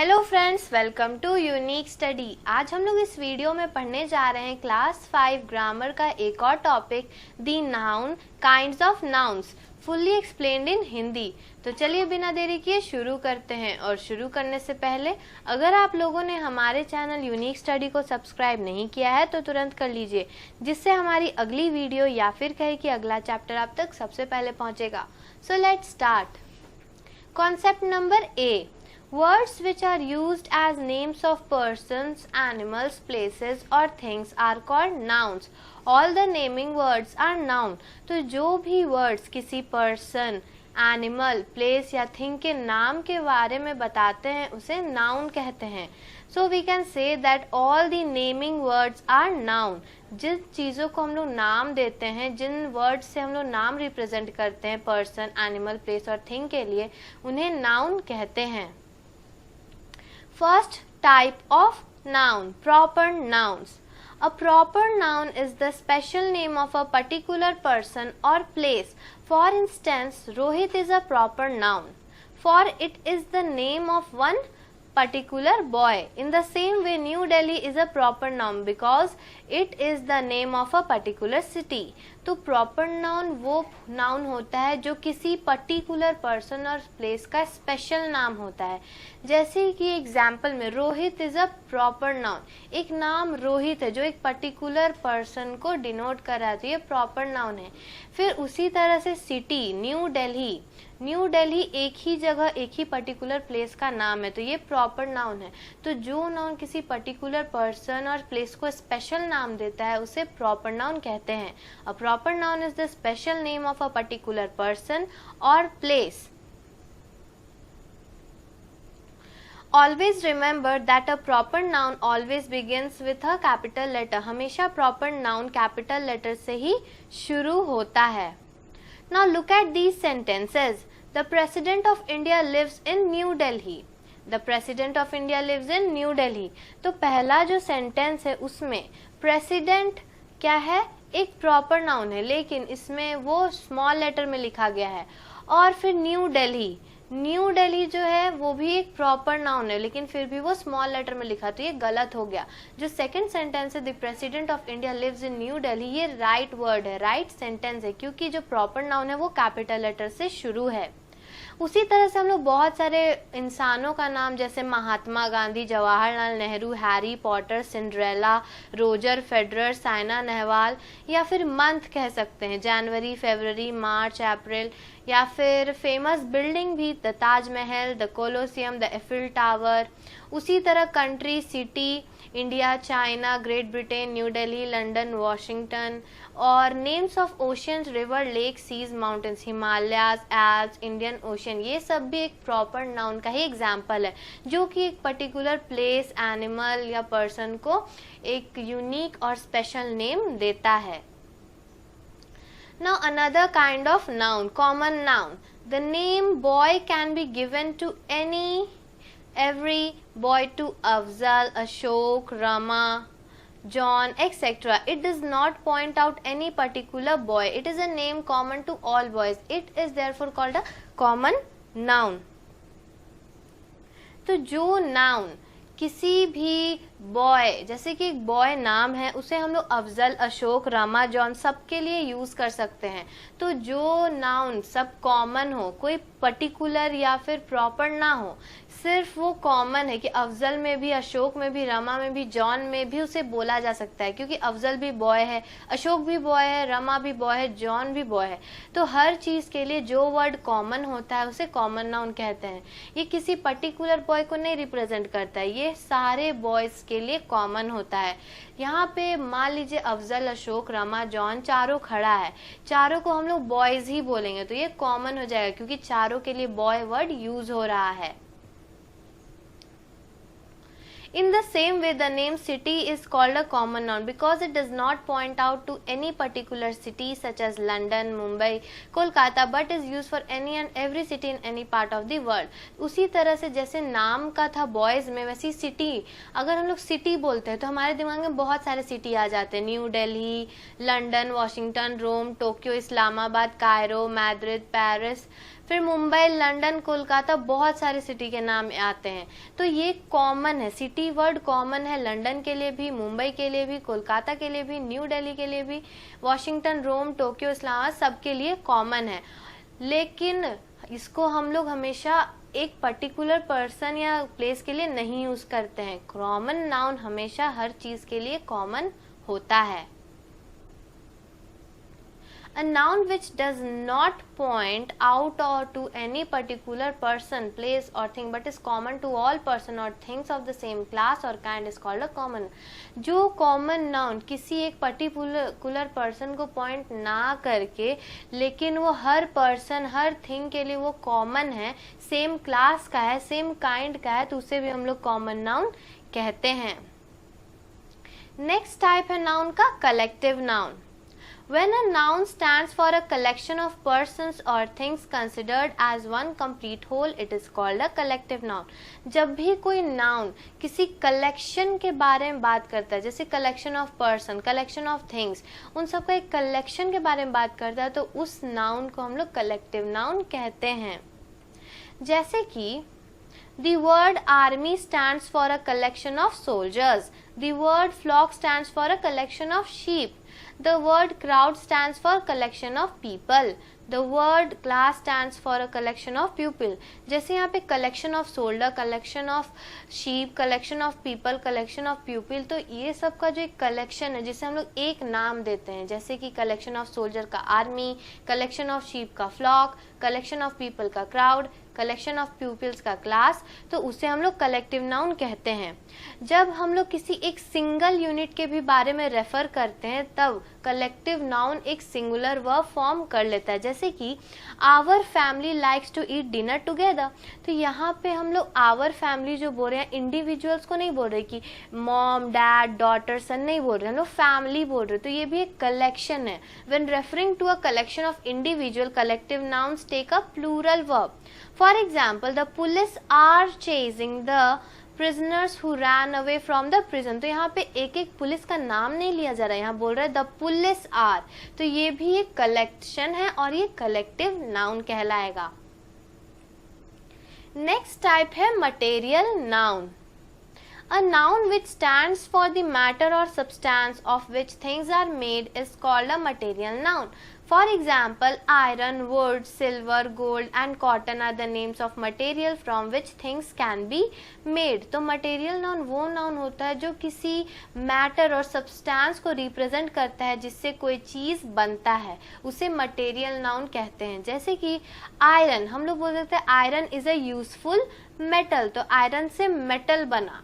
Hello friends, welcome to unique study. आज हम लोग इस वीडियो में पढ़ने जा रहे हैं क्लास 5 ग्रामर का एक और topic, the noun kinds of nouns, fully explained इन हिंदी। तो चलिए बिना देरी किए शुरू करते हैं। और शुरू करने से पहले अगर आप लोगों ने हमारे चैनल यूनिक स्टडी को सब्सक्राइब नहीं किया है तो तुरंत कर लीजिए, जिससे हमारी अगली वीडियो या फिर कहे कि अगला चैप्टर आप तक सबसे पहले पहुंचेगा। So let's start. Concept number A, words which are used as names of persons, animals, places or things are called nouns. All the naming words are noun. तो जो भी words किसी person, animal, place या thing के नाम के बारे में बताते हैं उसे noun कहते हैं। So we can say that all the naming words are noun. जिन चीज़ों को हम लोग नाम देते हैं, जिन वर्ड से हम लोग नाम रिप्रेजेंट करते हैं पर्सन, एनिमल, प्लेस और थिंग के लिए, उन्हें नाउन कहते हैं। First type of noun, proper nouns. A proper noun is the special name of a particular person or place. For instance, Rohit is a proper noun, for it is the name of one particular boy. In the same way, New Delhi is a proper noun because it is the name of a particular city. तो proper noun वो noun होता है जो किसी particular person और place का special नाम होता है। जैसे कि एग्जाम्पल में Rohit is a proper noun, एक नाम रोहित है जो एक पर्टिकुलर पर्सन को डिनोट कर रहा है, तो ये प्रॉपर नाउन है। फिर उसी तरह से city, new Delhi, new Delhi एक ही जगह एक ही पर्टिकुलर प्लेस का नाम है, तो ये प्रॉपर नाउन है। तो जो नाउन किसी पर्टिकुलर पर्सन और प्लेस को स्पेशल नाम देता है उसे प्रॉपर नाउन कहते हैं। A proper noun is the special name of a particular person और place. Always remember that a proper noun always begins with a capital letter. हमेशा proper noun capital letter से ही शुरू होता है। Now look at these sentences. The President of India lives in New Delhi. The President of India lives in New Delhi. तो पहला जो sentence है उसमें प्रेसिडेंट क्या है, एक प्रॉपर नाउन है, लेकिन इसमें वो स्मॉल लेटर में लिखा गया है। और फिर न्यू दिल्ली, न्यू दिल्ली जो है वो भी एक प्रॉपर नाउन है, लेकिन फिर भी वो स्मॉल लेटर में लिखा, तो ये गलत हो गया। जो सेकंड सेंटेंस है, the president of India lives in new Delhi, ये राइट वर्ड है, राइट सेंटेंस है, क्योंकि जो प्रॉपर नाउन है वो कैपिटल लेटर से शुरू है। उसी तरह से हम लोग बहुत सारे इंसानों का नाम जैसे Mahatma Gandhi, Jawaharlal Nehru, Harry Potter, Cinderella, Roger Federer, Saina Nehwal, या फिर मंथ कह सकते हैं, जनवरी, फरवरी, मार्च, अप्रैल, या फिर फेमस बिल्डिंग भी, the Taj Mahal, the Colosseum, the Eiffel Tower. उसी तरह country, city, India, China, Great Britain, New Delhi, London, Washington. और names of oceans, river, lake, seas, mountains, Himalayas, Alps, Indian Ocean, ये सब भी एक प्रॉपर नाउन का ही एग्जाम्पल है, जो कि एक पर्टिकुलर प्लेस, एनिमल या पर्सन को एक यूनिक और स्पेशल नेम देता है। Now another kind of noun, common noun. The name boy can be given to every boy, to Afzal, Ashok, Rama, John, etc. It does not point out any particular boy. It is a name common to all boys. It is therefore called a common noun. तो जो noun किसी भी boy, जैसे कि एक boy नाम है, उसे हम लोग अफजल, अशोक, रमा, जॉन सबके लिए यूज कर सकते हैं। तो जो नाउन सब कॉमन हो, कोई पर्टिकुलर या फिर प्रॉपर ना हो, सिर्फ वो कॉमन है कि अफजल में भी, अशोक में भी, रमा में भी, जॉन में भी उसे बोला जा सकता है, क्योंकि अफजल भी बॉय है, अशोक भी बॉय है, रमा भी बॉय है, जॉन भी बॉय है। तो हर चीज के लिए जो वर्ड कॉमन होता है उसे कॉमन नाउन कहते हैं। ये किसी पर्टिकुलर बॉय को नहीं रिप्रेजेंट करता है, ये सारे बॉयज के लिए कॉमन होता है। यहाँ पे मान लीजिए अफजल, अशोक, रमा, जॉन चारों खड़ा है, चारों को हम लोग बॉयज ही बोलेंगे, तो ये कॉमन हो जाएगा क्योंकि चारों के लिए बॉय वर्ड यूज हो रहा है। In the same way, the name city is called a common noun because it does not point out to any particular city such as London, Mumbai, Kolkata, but is used for any and every city in any part of the world. उसी तरह से जैसे नाम का था boys में, वैसी city, अगर हम लोग सिटी बोलते हैं तो हमारे दिमाग में बहुत सारे सिटी आ जाते हैं, New Delhi, London, Washington, Rome, Tokyo, Islamabad, Cairo, Madrid, Paris, फिर मुंबई, लंदन, कोलकाता, बहुत सारे सिटी के नाम आते हैं। तो ये कॉमन है, सिटी वर्ड कॉमन है लंदन के लिए भी, मुंबई के लिए भी, कोलकाता के लिए भी, न्यू दिल्ली के लिए भी, वॉशिंगटन, रोम, टोक्यो, इस्लामाबाद, सबके लिए कॉमन है। लेकिन इसको हम लोग हमेशा एक पर्टिकुलर पर्सन या प्लेस के लिए नहीं यूज करते हैं। कॉमन नाउन हमेशा हर चीज के लिए कॉमन होता है। A noun which does not point out or to any particular person, place or thing but is common to all person or things of the same class or kind is called a common. जो common noun किसी एक particular person को point ना करके लेकिन वो हर person हर thing के लिए वो common है, same class का है, same kind का है, तो उसे भी हम लोग common noun कहते हैं। Next type है noun का collective noun. When a noun stands for a collection of persons or things considered as one complete whole, it is called a collective noun. जब भी कोई noun किसी collection के बारे में बात करता है, जैसे collection of person, collection of things, उन सब का एक collection के बारे में बात करता है, तो उस noun को हम लोग collective noun कहते हैं। जैसे कि the word army stands for a collection of soldiers. The word flock stands for a collection of sheep. The word crowd stands for collection of people. The word class stands for a collection of pupil. जैसे यहाँ पे collection of soldier, collection of sheep, collection of people, collection of pupil, तो ये सब का जो एक collection है जिसे हम लोग एक नाम देते हैं, जैसे कि collection of soldier का army, collection of sheep का flock, collection of people का crowd, कलेक्शन ऑफ प्यूपिल्स का क्लास, तो उसे हम लोग कलेक्टिव नाउन कहते हैं। जब हम लोग किसी एक सिंगल यूनिट के भी बारे में रेफर करते हैं तब कलेक्टिव नाउन एक सिंगुलर वर्ब फॉर्म कर लेता है, जैसे कि our family likes to eat dinner together. तो यहाँ पे हम लोग आवर फैमिली जो बोल रहे हैं, इंडिविजुअल्स को नहीं बोल रहे कि मॉम, डैड, डॉटर, सन नहीं बोल रहे, हम लोग फैमिली बोल रहे, तो ये भी एक कलेक्शन है। When referring to a collection of individual, collective nouns take a plural verb. For example, the police are chasing the prisoners who ran away from the prison. तो यहाँ पे एक एक पुलिस का नाम नहीं लिया जा रहा है, यहाँ बोल रहा है the police are, तो ये भी एक कलेक्शन है और ये कलेक्टिव नाउन कहलाएगा। नेक्स्ट टाइप है material noun. A noun which stands for the matter or substance of which things are made is called a material noun. For example, iron, wood, silver, gold and cotton are the names of material from which things can be made. तो material noun वो noun होता है जो किसी matter और substance को represent करता है जिससे कोई चीज बनता है, उसे material noun कहते हैं। जैसे कि iron, हम लोग बोल सकते हैं iron is a useful metal, तो iron से metal बना।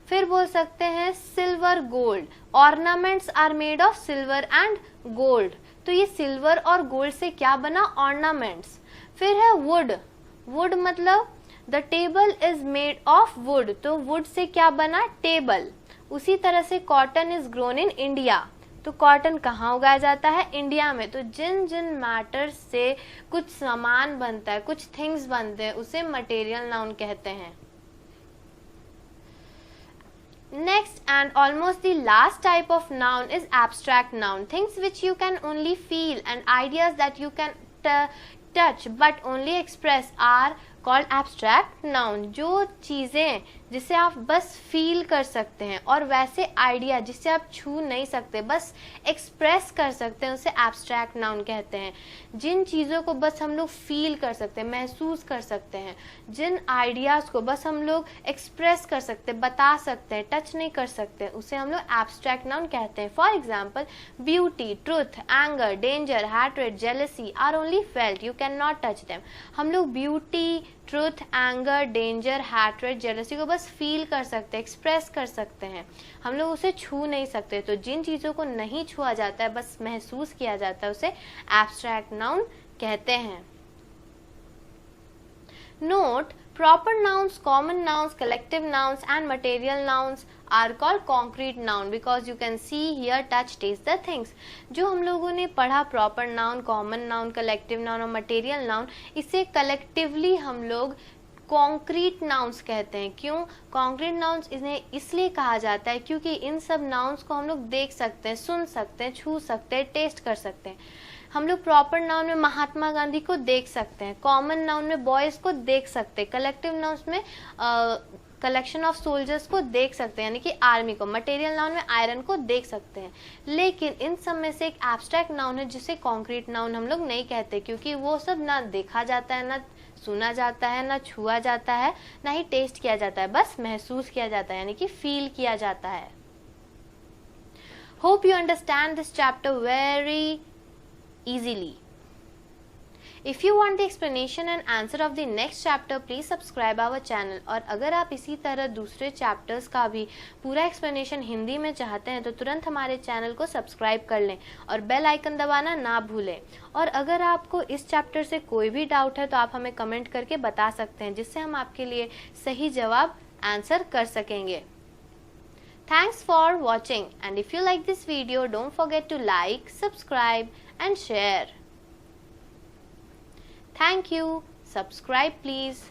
फिर बोल सकते हैं silver, gold, ornaments are made of silver and gold, तो ये सिल्वर और गोल्ड से क्या बना, ऑर्नामेंट्स। फिर है वुड, वुड मतलब the table is made of would, तो वुड से क्या बना, टेबल। उसी तरह से cotton is grown in India, तो कॉटन कहाँ उगाया जाता है, इंडिया में। तो जिन जिन मैटर्स से कुछ सामान बनता है, कुछ थिंग्स बनते हैं, उसे मटेरियल नाउन कहते हैं। Next and almost the last type of noun is abstract noun. Things which you can only feel and ideas that you can touch but only express are called abstract noun. जो चीजें जिसे आप बस feel कर सकते हैं और वैसे आइडिया जिसे आप छू नहीं सकते, बस एक्सप्रेस कर सकते हैं, उसे एब्स्ट्रैक्ट नाउन कहते हैं। जिन चीज़ों को बस हम लोग फील कर सकते हैं, महसूस कर सकते हैं, जिन आइडियाज़ को बस हम लोग एक्सप्रेस कर सकते हैं, बता सकते हैं, टच नहीं कर सकते, उसे हम लोग एब्स्ट्रैक्ट नाउन कहते हैं। For example, beauty, truth, anger, danger, hatred, jealousy are only felt, you can not touch them. हम लोग beauty, truth, anger, danger, hatred, jealousy को बस फील कर सकते हैं, एक्सप्रेस कर सकते हैं, हम लोग उसे छू नहीं सकते। तो जिन चीज़ों को नहीं छुआ जाता है, बस महसूस किया जाता है, उसे एब्स्ट्रैक्ट नाउन कहते हैं। Note, proper nouns, common nouns, collective nouns and material nouns are called concrete noun because you can see, hear, touch, taste the things. जो हम लोगों ने पढ़ा proper noun, common noun, collective noun और material noun, इसे collectively हम लोग concrete nouns कहते हैं। क्यों कॉन्क्रीट नाउन्स इन्हें इसलिए कहा जाता है क्योंकि इन सब नाउन्स को हम लोग देख सकते हैं, सुन सकते हैं, छू सकते हैं, टेस्ट कर सकते हैं। हम लोग प्रॉपर नाउन में महात्मा गांधी को देख सकते हैं, कॉमन नाउन में बॉयज को देख सकते हैं, कलेक्टिव नाउन्स में कलेक्शन ऑफ सोल्जर्स को देख सकते हैं यानी कि आर्मी को, मटेरियल नाउन में आयरन को देख सकते हैं। लेकिन इन सब में से एक एब्स्ट्रैक्ट नाउन है जिसे कॉन्क्रीट नाउन हम लोग नहीं कहते क्योंकि वो सब ना देखा जाता है, ना सुना जाता है, ना छुआ जाता है, ना ही टेस्ट किया जाता है, बस महसूस किया जाता है यानी कि फील किया जाता है। Hope you understand this chapter very easily. If you want the explanation and answer of the next chapter, please subscribe our channel. और अगर आप इसी तरह दूसरे चैप्टर्स का भी पूरा एक्सप्लेनेशन हिंदी में चाहते हैं तो तुरंत हमारे चैनल को सब्सक्राइब कर लें और बेल आइकन दबाना ना भूलें। और अगर आपको इस चैप्टर से कोई भी डाउट है तो आप हमें कमेंट करके बता सकते हैं जिससे हम आपके लिए सही जवाब आंसर कर सकेंगे। Thanks for watching, and if you like this video, don't forget to like, subscribe and share. Thank you. Subscribe please.